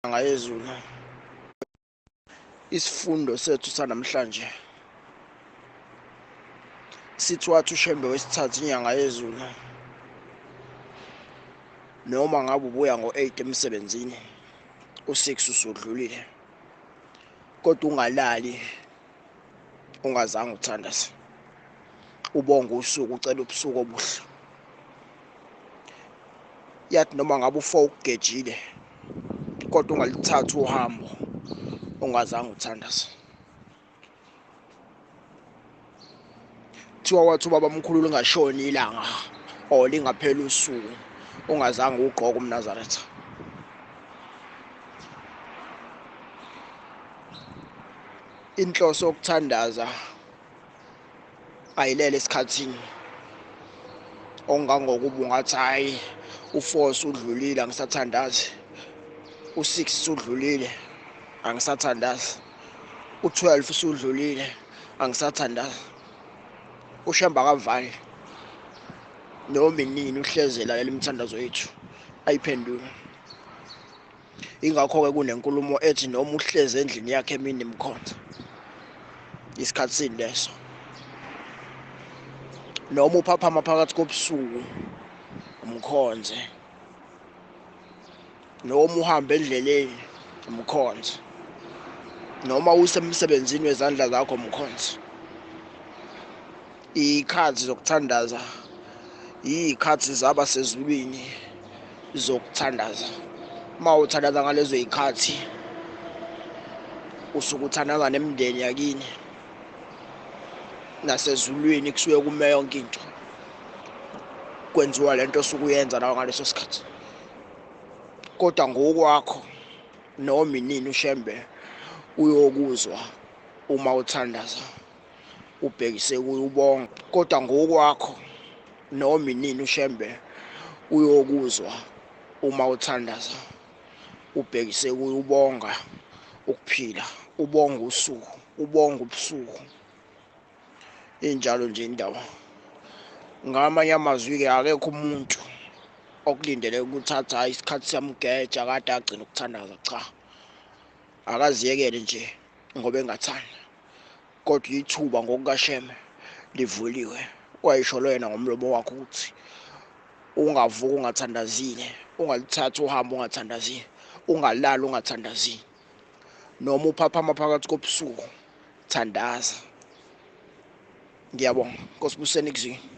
Ngayezulu isifundo sethu sanamhlanje sithi wathi uShembe wesithathu inyanga yezulu noma ngabe ubuya ngo-8 emsebenzini u6 usudlulile kodwa ungalali ungazange uthandaze ubonga usuku ucela ubusuku obuhle yathi noma ngabe u4 ukugejile kodwa ungalithatha uhambo ungazange uthandaze thiwa wathi ubaba mkhulu lingashoni ilanga lingapheli usuku ungazange ugqoke umNazaretha inhloso yokuthandaza ayilele esikhathini ongangokuba ungathi hayi u4 usudlulile angisathandazi u6 usudlulile angisathandazi u12 usudlulile angisathandazi uShembe akavali noma inini uhleze lalela imithandazo yethu ayiphendula ingakho ke kunenkulumo ethi noma uhleze endlini yakhe emini imkhonza isikhatsini leso noma uphaphama phakathi kobusuku umkhonze noma uhamba endleleni umkhonze noma usemsebenzini wezandla zakho umkhonze ikhathi zokuthandaza ikhathi zaba sezulwini zokuthandaza mawuthandaza ngalezo ikhathi usuke uthandaza nemindeni yakini nasezulwini kusuke kume yonke into kwenziwa lento osuke uyenza nawe ngaleso sikhathi kodwa ngokwakho noma inini uShembe uyokuzwa uma uthandaza ubhekise kuye ubonga kodwa ngokwakho noma inini uShembe uyokuzwa uma uthandaza ubhekise kuye ubonga ukuphila ubonga usuku ubonga ubusuku injalo nje indaba ngamanye amazwi ke akekho umuntu okulindele ukuthatha isikhathi samgeja kade agcina ukuthandaza cha akaziyekele nje ngoba engathanda kodwa ithuba ngokukaShembe livuliwe wayisho lo yena ngomlomo wakhe ukuthi ungavuka ungathandazile ungalithatha uhambo ungathandazile ungalala ungathandazile noma uphaphama phakathi kobusuku thandaza ngiyabonga Nkosi buseni kuzini